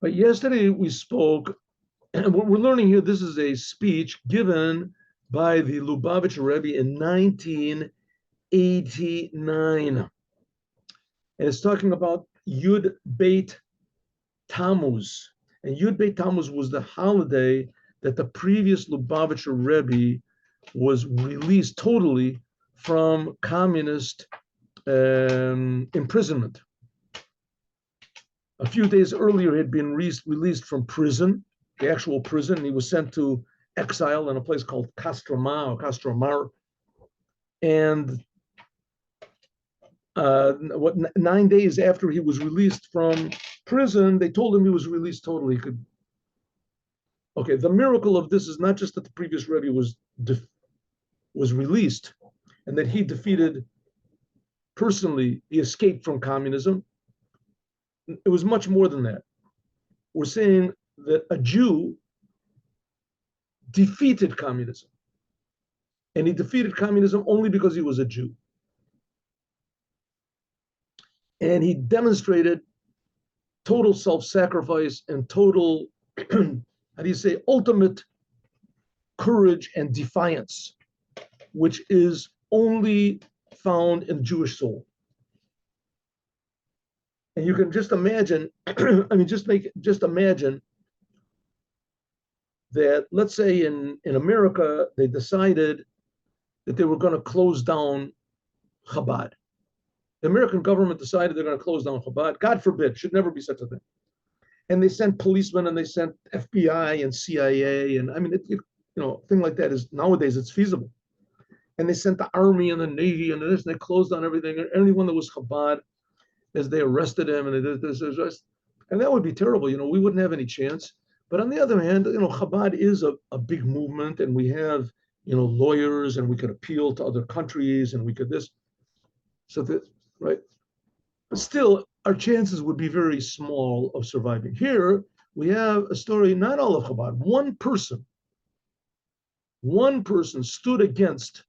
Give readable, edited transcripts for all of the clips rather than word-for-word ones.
But yesterday we spoke, and what we're learning here, this is a speech given by the Lubavitcher Rebbe in 1989. And it's talking about Yud Beit Tammuz. And Yud Beit Tammuz was the holiday that the previous Lubavitcher Rebbe was released totally from communist imprisonment. A few days earlier, he had been released from prison, the actual prison, and he was sent to exile in a place called Kostroma or Kostromar. And 9 days after he was released from prison, they told him he was released totally. He could. Okay, the miracle of this is not just that the previous Rebbe was released and that he defeated personally, he escaped from communism. It was much more than that. We're saying that a Jew defeated communism. And he defeated communism only because he was a Jew. And he demonstrated total self-sacrifice and total, how do you say, ultimate courage and defiance, which is only found in the Jewish soul. And you can just imagine, just imagine that, let's say in America, they decided that they were going to close down Chabad. The American government decided they're going to close down Chabad. God forbid, should never be such a thing. And they sent policemen and they sent FBI and CIA. And I mean, a thing like that is nowadays it's feasible. And they sent the army and the Navy and this, and they closed down everything. And anyone that was Chabad, as they arrested him, and they did this, and that would be terrible. We wouldn't have any chance. But on the other hand, Chabad is a big movement, and we have, lawyers, and we could appeal to other countries, and we could this. So that, right? But still, our chances would be very small of surviving. Here, we have a story, not all of Chabad. One person stood against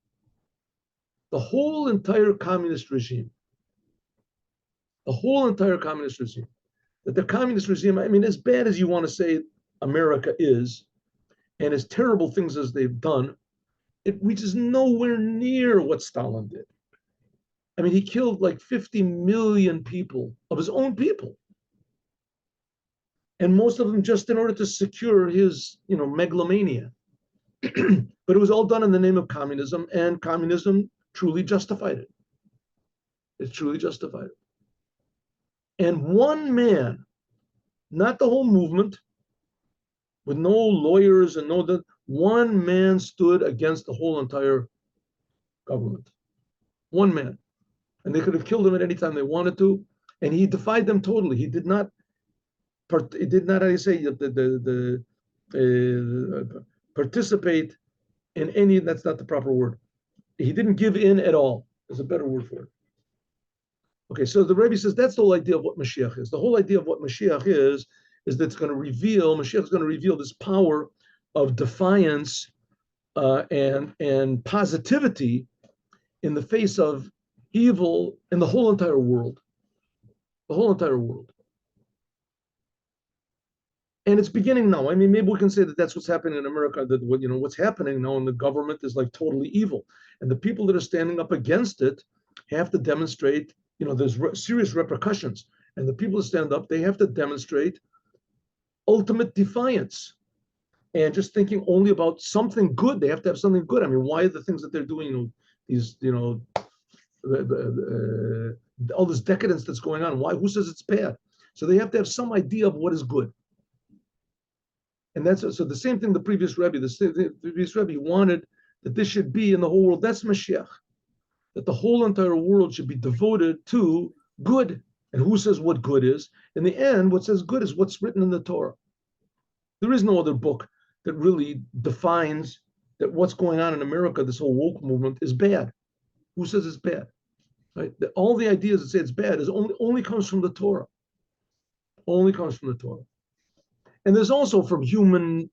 the whole entire communist regime. The whole entire communist regime. That the communist regime, I mean, as bad as you want to say America is, and as terrible things as they've done, it reaches nowhere near what Stalin did. I mean, he killed like 50 million people, of his own people. And most of them just in order to secure his, megalomania. But it was all done in the name of communism, and communism truly justified it. It truly justified it. And one man, not the whole movement, with no lawyers and one man stood against the whole entire government. One man. And they could have killed him at any time they wanted to. And he defied them totally. He did not, how do you say, participate in any, that's not the proper word. He didn't give in at all. There's a better word for it. Okay, so the Rebbe says that's the whole idea of what Moshiach is. The whole idea of what Moshiach is that it's going to reveal, Moshiach is going to reveal this power of defiance and positivity in the face of evil in the whole entire world. The whole entire world. And it's beginning now. I mean, maybe we can say that that's what's happening in America, that what's happening now in the government is like totally evil. And the people that are standing up against it have to demonstrate, there's serious repercussions. And the people that stand up, they have to demonstrate ultimate defiance. And just thinking only about something good, they have to have something good. I mean, why are the things that they're doing, these, all this decadence that's going on, why? Who says it's bad? So they have to have some idea of what is good. And that's so the same thing the previous Rebbe wanted that this should be in the whole world. That's Moshiach. That the whole entire world should be devoted to good. And who says what good is? In the end, what says good is what's written in the Torah. There is no other book that really defines that what's going on in America, this whole woke movement, is bad. Who says it's bad? Right? All the ideas that say it's bad is only comes from the Torah. Only comes from the Torah. And there's also from human,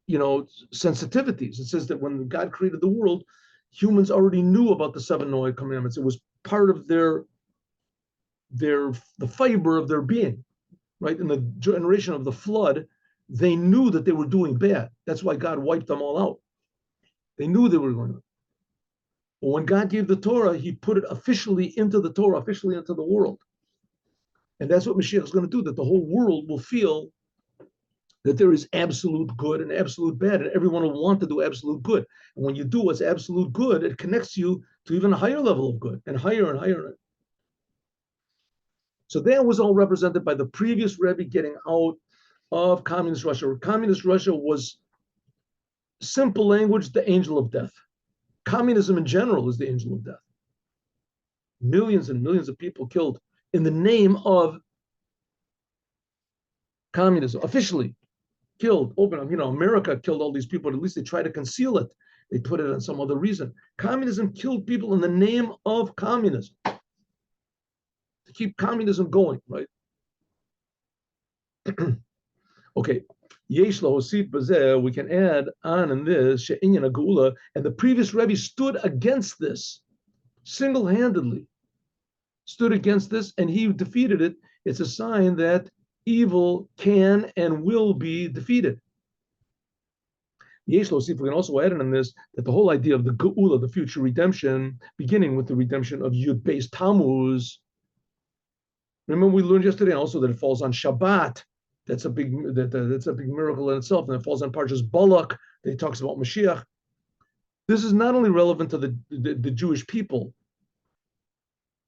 sensitivities. It says that when God created the world, humans already knew about the 7 Noah commandments. It was part of the fiber of their being. right? In the generation of the flood, they knew that they were doing bad. That's why God wiped them all out. They knew they were going to. But when God gave the Torah, he put it officially into the Torah, officially into the world. And that's what Moshiach is going to do, that the whole world will feel that there is absolute good and absolute bad, and everyone will want to do absolute good. And when you do what's absolute good, it connects you to even a higher level of good, and higher and higher. So that was all represented by the previous Rebbe getting out of communist Russia. Communist Russia was, simple language, the angel of death. Communism in general is the angel of death. Millions and millions of people killed in the name of communism, officially killed. America killed all these people, but at least they try to conceal it. They put it on some other reason. Communism killed people in the name of communism, to keep communism going, right? Okay. We can add on in this, Geula, and the previous Rebbe stood against this, single-handedly stood against this, and he defeated it. It's a sign that evil can and will be defeated. We can also add in this, that the whole idea of the Geula, the future redemption, beginning with the redemption of Yud Beis Tammuz. Remember we learned yesterday also that it falls on Shabbat. That's a big miracle in itself, and it falls on Parshas Balak that he talks about Moshiach. This is not only relevant to the Jewish people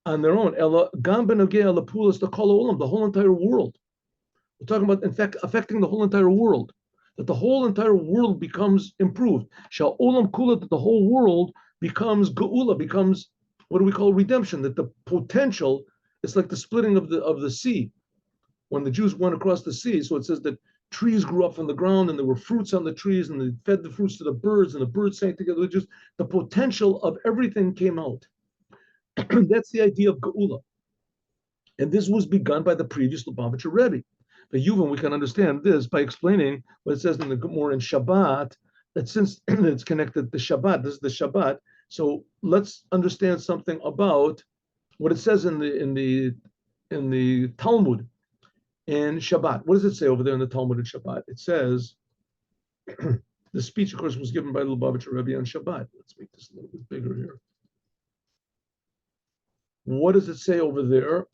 on their own, the whole entire world. We're talking about, in fact, affecting the whole entire world, that the whole entire world becomes improved. Shall olam kula, that the whole world becomes geula, becomes what do we call redemption? That the potential, it's like the splitting of the sea. When the Jews went across the sea, so it says that trees grew up from the ground and there were fruits on the trees and they fed the fruits to the birds and the birds sang together. Just the potential of everything came out. That's the idea of Geula. And this was begun by the previous Lubavitcher Rebbe. But Yuvan, we can understand this by explaining what it says in the Gemara in Shabbat, that since it's connected to Shabbat, this is the Shabbat. So let's understand something about what it says in the Talmud in Shabbat. What does it say over there in the Talmud in Shabbat? It says, the speech, of course, was given by the Lubavitcher Rebbe on Shabbat. Let's make this a little bit bigger here. What does it say over there?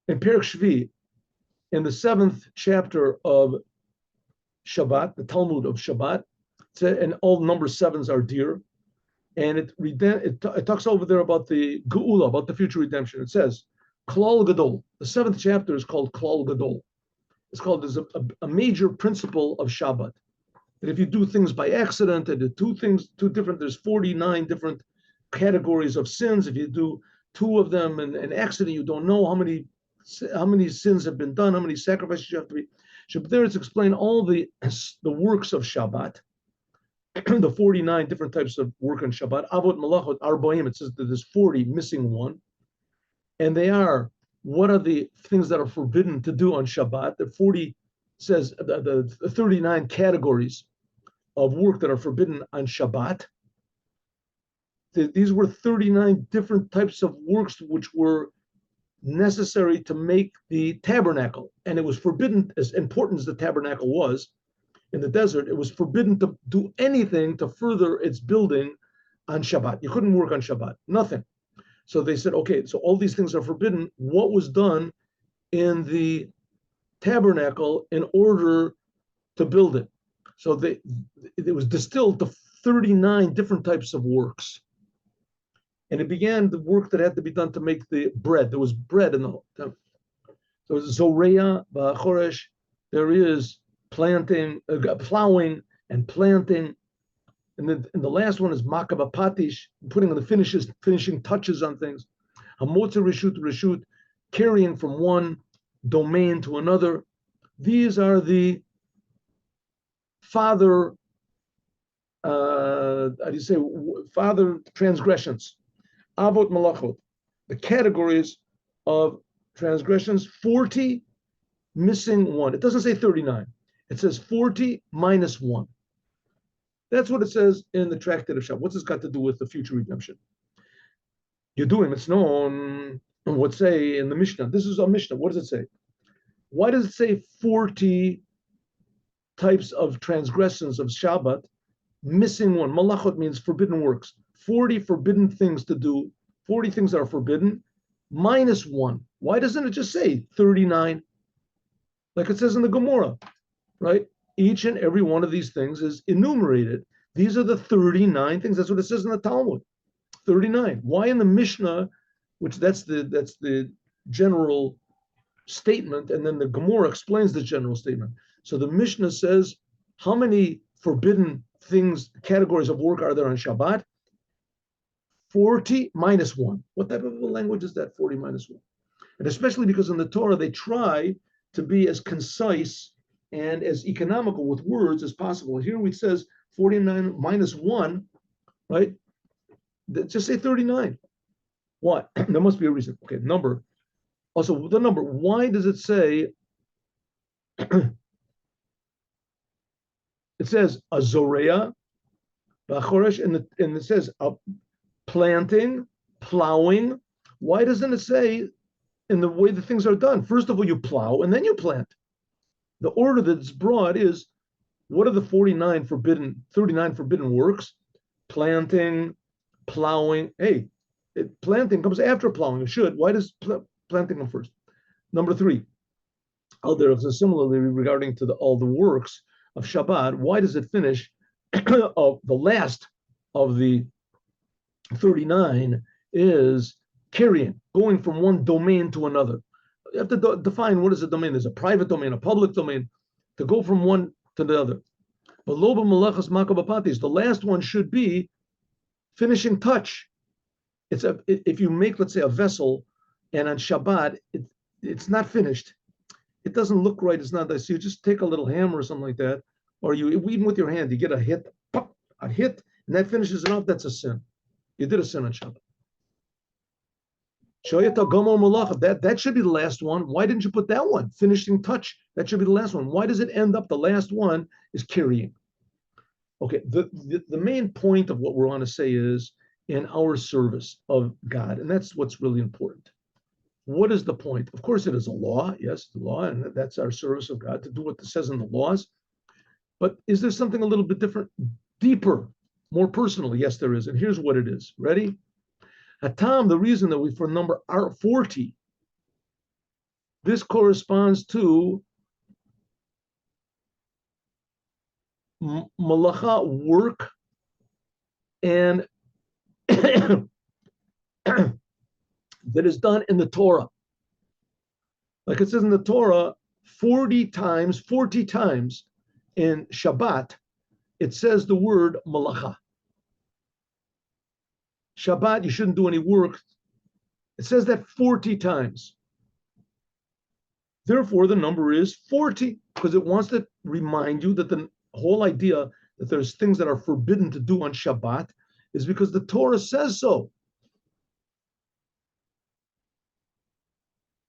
In Perek Shvi, in the 7th chapter of Shabbat, the Talmud of Shabbat, and all number sevens are dear, and it talks over there about the Geula, about the future redemption. It says, Klal Gadol. The 7th chapter is called Klal Gadol. It's called, there's a major principle of Shabbat. That if you do things by accident, and there's 49 different categories of sins. If you do 2 of them in an accident, you don't know how many sins have been done, how many sacrifices you have to be. So there it's explained all the works of Shabbat, the 49 different types of work on Shabbat. Avot Malachot Arba'im, it says that there's 40, missing one. And they are, what are the things that are forbidden to do on Shabbat? The 40 says the 39 categories of work that are forbidden on Shabbat. These were 39 different types of works which were necessary to make the tabernacle. And it was forbidden, as important as the tabernacle was in the desert, it was forbidden to do anything to further its building on Shabbat. You couldn't work on Shabbat, nothing. So they said, okay, so all these things are forbidden. What was done in the tabernacle in order to build it? So it was distilled to 39 different types of works. And it began the work that had to be done to make the bread. There was bread in the whole temple. So it was Zoreya, Choresh. There is planting, plowing and planting. And then the last one is Makaba Patish, putting the finishing touches on things. Hamotza Reshut, carrying from one domain to another. These are the father transgressions. Avot Malachot, the categories of transgressions, 40, missing one. It doesn't say 39. It says 40 minus one. That's what it says in the Tractate of Shabbat. What's this got to do with the future redemption? You're doing it's known. What say in the Mishnah? This is a Mishnah. What does it say? Why does it say 40 types of transgressions of Shabbat? Missing one. Malachot means forbidden works. 40 forbidden things to do. 40 things that are forbidden, minus one. Why doesn't it just say 39? Like it says in the Gemara, right? Each and every one of these things is enumerated. These are the 39 things. That's what it says in the Talmud. 39. Why in the Mishnah, which that's the general statement, and then the Gemara explains the general statement. So the Mishnah says, how many forbidden things, categories of work are there on Shabbat? 40 minus one. What type of a language is that, 40 minus one? And especially because in the Torah, they try to be as concise and as economical with words as possible. Here it says 49 minus one, right? Just say 39. Why? There must be a reason. Okay, number. Also, the number. Why does it say, it says azorea, b'achoresh, and it says planting, plowing. Why doesn't it say in the way the things are done? First of all, you plow and then you plant. The order that's brought is, what are the 39 forbidden works? Planting, plowing. Hey, planting comes after plowing. It should. Why does planting come first? Number 3. Similarly, regarding to all the works of Shabbat, why does it finish of the last of the 39 is carrying, going from one domain to another? You have to define what is a domain. There's a private domain, a public domain, to go from one to the other. But loba malachas makabapatis, the last one should be finishing touch. If you make, let's say, a vessel, and on Shabbat it's not finished, it doesn't look right. It's not that. So you just take a little hammer or something like that, or you even with your hand, you get a hit, and that finishes it off. That's a sin. You did a sin on Shabbat. That should be the last one. Why didn't you put that one? Finishing touch. That should be the last one. Why does it end up the last one is carrying? Okay, the main point of what we want to say is in our service of God, and that's what's really important. What is the point? Of course, it is a law. Yes, the law, and that's our service of God, to do what it says in the laws. But is there something a little bit different, deeper, more personal? Yes, there is. And here's what it is. Ready? Hatam, the reason that we for number 40, this corresponds to malacha, work, and that is done in the Torah. Like it says in the Torah, 40 times in Shabbat, it says the word malacha. Shabbat, you shouldn't do any work. It says that 40 times. Therefore, the number is 40, because it wants to remind you that the whole idea that there's things that are forbidden to do on Shabbat is because the Torah says so.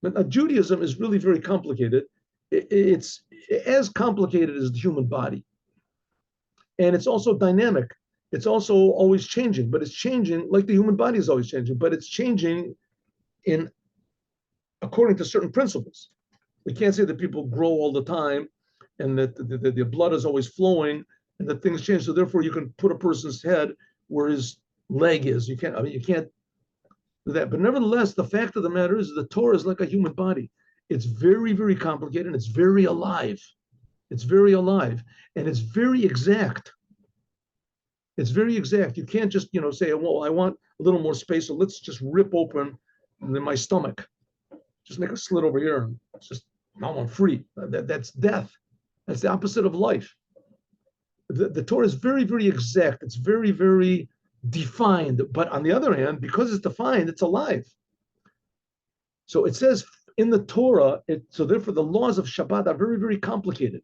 But Judaism is really very complicated. It's as complicated as the human body. And it's also dynamic. It's also always changing, but it's changing like the human body is always changing, but it's changing according to certain principles. We can't say that people grow all the time and that the blood is always flowing and that things change. So therefore you can put a person's head where his leg is. You can't do that. But nevertheless, the fact of the matter is the Torah is like a human body. It's very, very complicated and it's very alive. It's very alive and it's very exact. It's very exact. You can't just, say, well, I want a little more space, so let's just rip open my stomach. Just make a slit over here and now I'm free. That's death. That's the opposite of life. The Torah is very, very exact. It's very, very defined. But on the other hand, because it's defined, it's alive. So it says in the Torah, so therefore the laws of Shabbat are very, very complicated.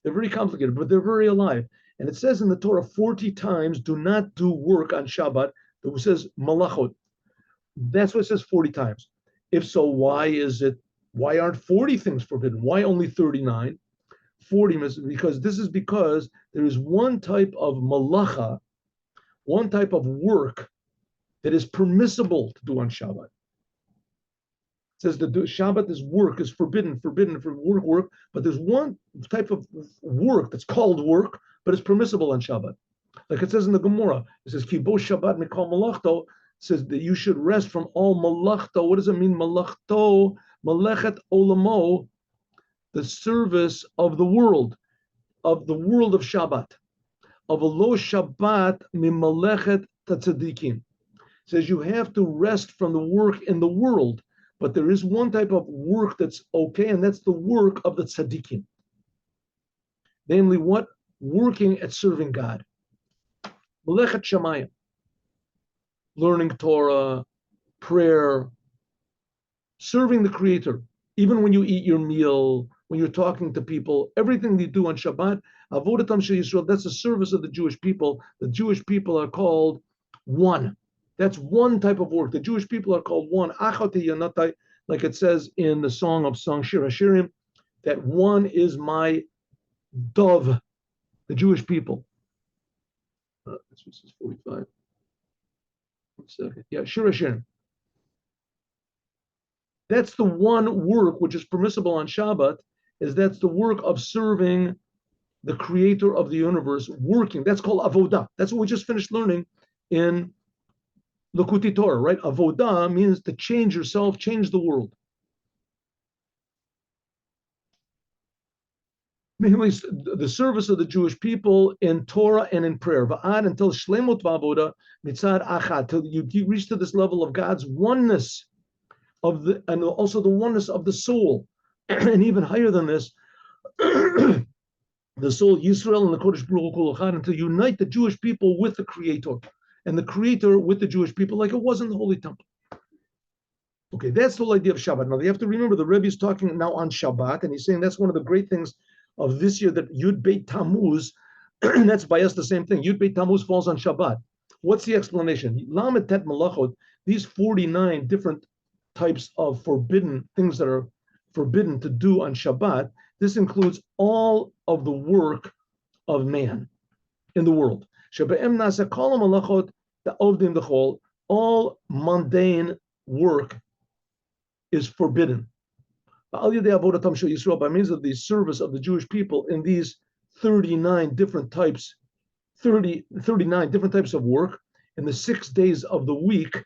They're very complicated, but they're very alive. And it says in the Torah 40 times, do not do work on Shabbat. It says malachot. That's what it says 40 times. If so, why aren't 40 things forbidden? Why only 39? 40 because there is one type of malacha, one type of work that is permissible to do on Shabbat. It says that Shabbat is work, is forbidden for work, but there's one type of work that's called work, but it's permissible on Shabbat. Like it says in the Gemara, it says, Ki bo Shabbat mikol malachto, says that you should rest from all malachto. What does it mean, malachto? Malechet olamo, the service of the world of Shabbat. Of a lo Shabbat mimalechet tatzadikim. Says you have to rest from the work in the world, but there is one type of work that's okay, and that's the work of the tzaddikim. Namely, what? Working at serving God. Malechet shamayim. Learning Torah, prayer, serving the Creator. Even when you eat your meal, when you're talking to people, everything you do on Shabbat, avodatam shel Yisrael, that's the service of the Jewish people. The Jewish people are called one. That's one type of work. The Jewish people are called one. Achati yanatai, like it says in the Song of Songs, Shir Hashirim, that one is my dove, the Jewish people. This is 45. 1 second. Yeah, Shir Hashirim. That's the one work which is permissible on Shabbat, is that's the work of serving the Creator of the universe, working. That's called avodah. That's what we just finished learning in Likkutei Torah, right? Avodah means to change yourself, change the world. Mainly the service of the Jewish people in Torah and in prayer. Va'ad until shlemut va'avodah mitzad achad, till you reach to this level of God's oneness of the, and also the oneness of the soul, and even higher than this, the soul Yisrael and the Kodesh Baruch Hu Kol Echad, and to unite the Jewish people with the Creator, and the Creator with the Jewish people, like it was in the Holy Temple. Okay, that's the whole idea of Shabbat. Now you have to remember the Rebbe is talking now on Shabbat, and he's saying that's one of the great things of this year, that Yud Beit Tammuz, and that's by us the same thing. Yud Beit Tammuz falls on Shabbat. What's the explanation? Lamed Tet Malachot, these 49 different types of forbidden things that are forbidden to do on Shabbat, this includes all of the work of man in the world. All mundane work is forbidden. By means of the service of the Jewish people in these 39 different types of work in the 6 days of the week,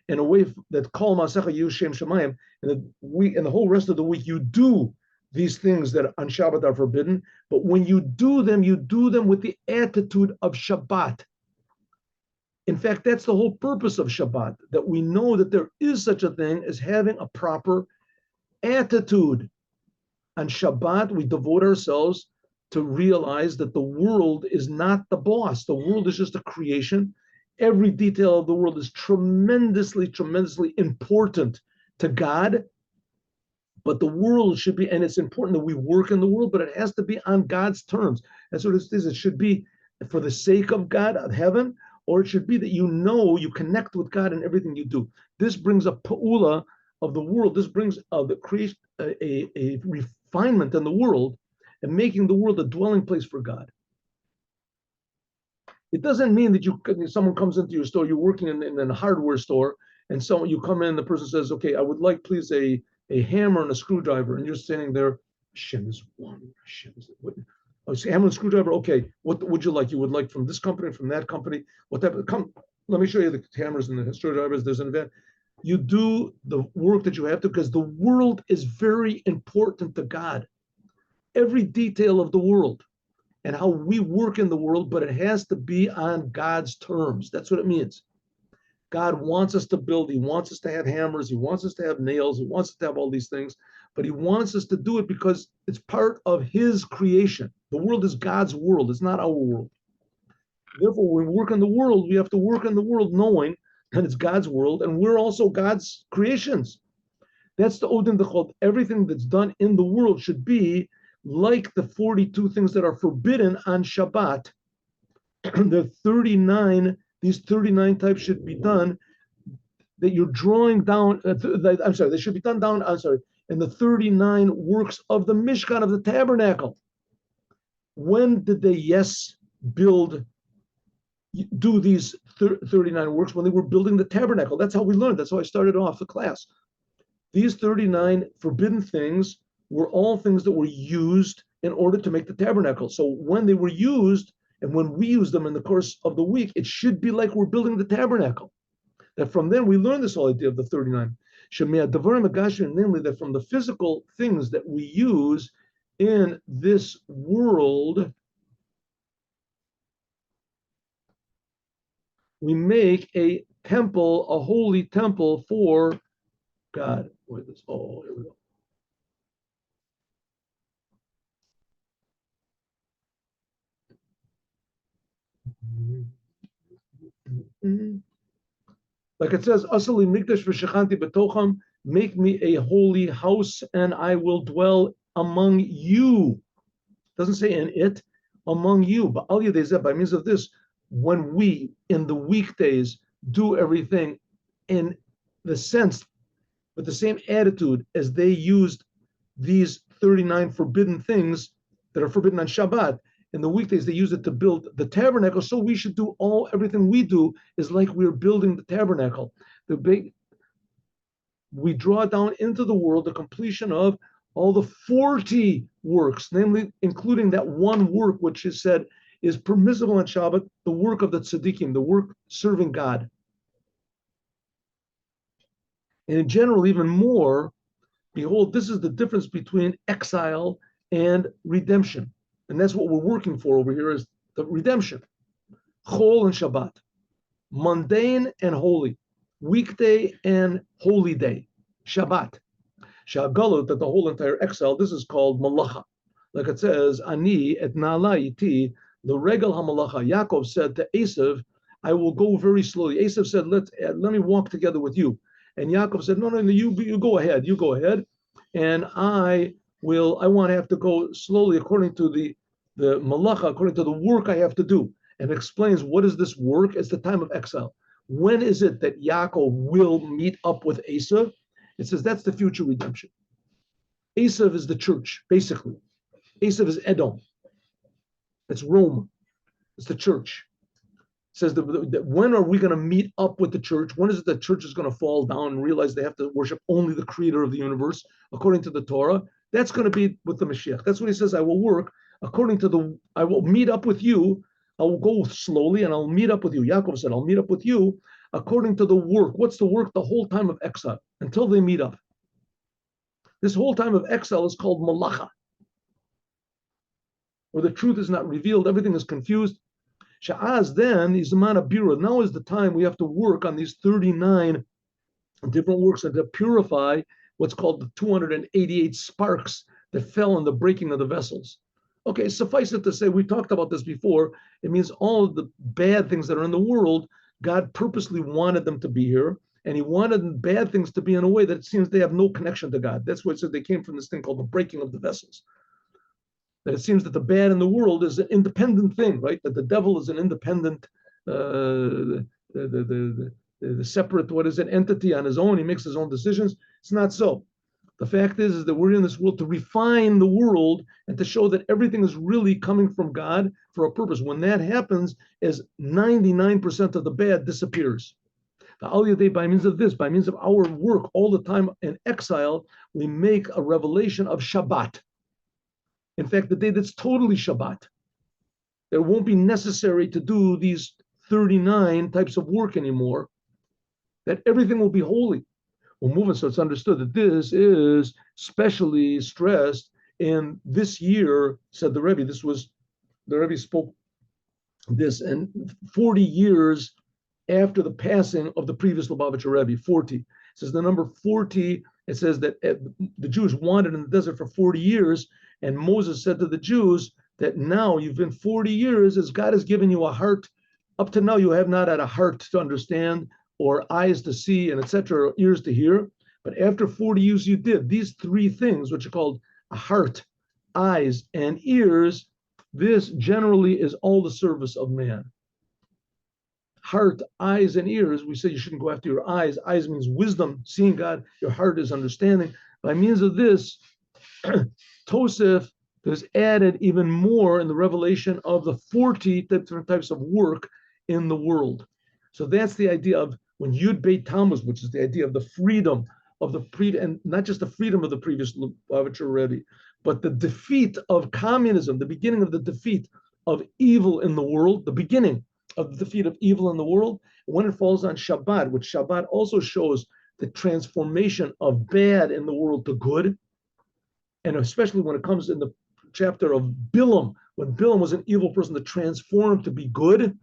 in a way that Kol Masecha Yushem Shemayim, and the whole rest of the week you do these things that on Shabbat are forbidden. But when you do them with the attitude of Shabbat. In fact, that's the whole purpose of Shabbat, that we know that there is such a thing as having a proper attitude. On Shabbat, we devote ourselves to realize that the world is not the boss. The world is just a creation. Every detail of the world is tremendously, tremendously important to God. But the world should be, and it's important that we work in the world, but it has to be on God's terms. That's what it is. It should be for the sake of God, of heaven, or it should be that you connect with God in everything you do. This brings a pa'ula of the world. This brings the creation, a refinement in the world, and making the world a dwelling place for God. It doesn't mean that someone comes into your store, you're working in a hardware store, and so you come in, the person says, okay, I would like, please, a hammer and a screwdriver, and you're standing there, Hashem is one, Hashem is what? Oh, so hammer and screwdriver, okay, what would you like? You would like from this company, from that company, what type of, come, let me show you the hammers and the screwdrivers, there's an event. You do the work that you have to, because the world is very important to God. Every detail of the world and how we work in the world, but it has to be on God's terms. That's what it means. God wants us to build. He wants us to have hammers. He wants us to have nails. He wants us to have all these things, but he wants us to do it because it's part of his creation. The world is God's world. It's not our world. Therefore, when we work in the world, we have to work in the world knowing that it's God's world, and we're also God's creations. That's the Odin Dechot. Everything that's done in the world should be like the 42 things that are forbidden on Shabbat. These 39 types should be done, that you're drawing down, they should be done down, in the 39 works of the Mishkan, of the tabernacle. When did they, build do these 39 works when they were building the tabernacle. That's how we learned. That's how I started off the class. These 39 forbidden things were all things that were used in order to make the tabernacle. So when they were used, and when we use them in the course of the week, it should be like we're building the tabernacle. That from then we learn this whole idea of the 39. Namely, that from the physical things that we use in this world, we make a temple, a holy temple for God. Where this? Oh, here we go. Like it says, Asali Mikdash v'shechanti betocham, make me a holy house and I will dwell among you. It doesn't say in it, among you. But al yadei by means of this, when we in the weekdays do everything in the sense, with the same attitude as they used these 39 forbidden things that are forbidden on Shabbat. In the weekdays, they use it to build the tabernacle. So we should do everything we do is like we're building the tabernacle. We draw down into the world the completion of all the 40 works, namely including that one work which is said is permissible on Shabbat, the work of the tzaddikim, the work serving God. And in general, even more, behold, this is the difference between exile and redemption. And that's what we're working for over here is the redemption. Chol and Shabbat. Mundane and holy. Weekday and holy day. Shabbat. Galut, that the whole entire exile, this is called malacha. Like it says, Ani et na'ala iti l'regel hamalacha. Yaakov said to Esav, I will go very slowly. Esav said, let me walk together with you. And Yaakov said, no, you go ahead. You go ahead. And I want to have to go slowly according to the malacha, according to the work I have to do. And explains what is this work? It's the time of exile. When is it that Yaakov will meet up with Esav? It says that's the future redemption. Esav is the church, basically. Esav is Edom. It's Rome. It's the church. It says that when are we going to meet up with the church? When is it the church is going to fall down and realize they have to worship only the creator of the universe, according to the Torah? That's going to be with the Moshiach. That's what he says, I will work according to I will meet up with you. I will go slowly and I'll meet up with you. Yaakov said, I'll meet up with you according to the work. What's the work? The whole time of exile, until they meet up. This whole time of exile is called malacha, where the truth is not revealed, everything is confused. Sha'az then is Zman Abira. Now is the time we have to work on these 39 different works and to purify what's called the 288 sparks that fell in the breaking of the vessels. Okay, suffice it to say, we talked about this before. It means all of the bad things that are in the world, God purposely wanted them to be here, and he wanted bad things to be in a way that it seems they have no connection to God. That's why it said they came from this thing called the breaking of the vessels. That it seems that the bad in the world is an independent thing, right? That the devil is an independent, the separate, entity on his own. He makes his own decisions. It's not so. The fact is that we're in this world to refine the world and to show that everything is really coming from God for a purpose. When that happens, as 99% of the bad disappears. The Al Yadei, by means of this, by means of our work all the time in exile, we make a revelation of Shabbat. In fact, the day that's totally Shabbat, it won't be necessary to do these 39 types of work anymore, that everything will be holy. We're moving, so it's understood that this is specially stressed in this year, said the Rebbe. The Rebbe spoke this, and 40 years after the passing of the previous Lubavitcher Rebbe, 40. It says the number 40, it says that the Jews wandered in the desert for 40 years, and Moses said to the Jews that now you've been 40 years as God has given you a heart. Up to now, you have not had a heart to understand or eyes to see and etc., or ears to hear. But after 40 years, you did. These three things, which are called a heart, eyes, and ears, this generally is all the service of man. Heart, eyes, and ears, we say you shouldn't go after your eyes. Eyes means wisdom, seeing God. Your heart is understanding. By means of this, Tosef is added even more in the revelation of the 40 different types of work in the world. So that's the idea of when Yud Beit Tammuz, which is the idea of the freedom of the and not just the freedom of the previous Lubavitcher Rebbe, but the defeat of communism, the beginning of the defeat of evil in the world, the beginning of the defeat of evil in the world, when it falls on Shabbat, which Shabbat also shows the transformation of bad in the world to good, and especially when it comes in the chapter of Bilam, when Bilam was an evil person to transform to be good,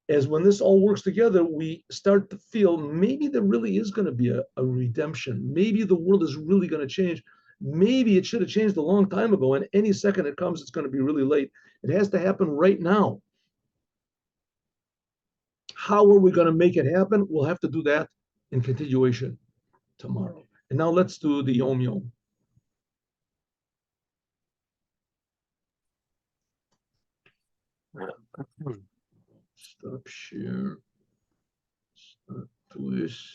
as when this all works together, we start to feel maybe there really is going to be a redemption. Maybe the world is really going to change. Maybe it should have changed a long time ago, and any second it comes, it's going to be really late. It has to happen right now. How are we going to make it happen? We'll have to do that in continuation tomorrow. And now let's do the Yom Yom. Stop share. Stop twist.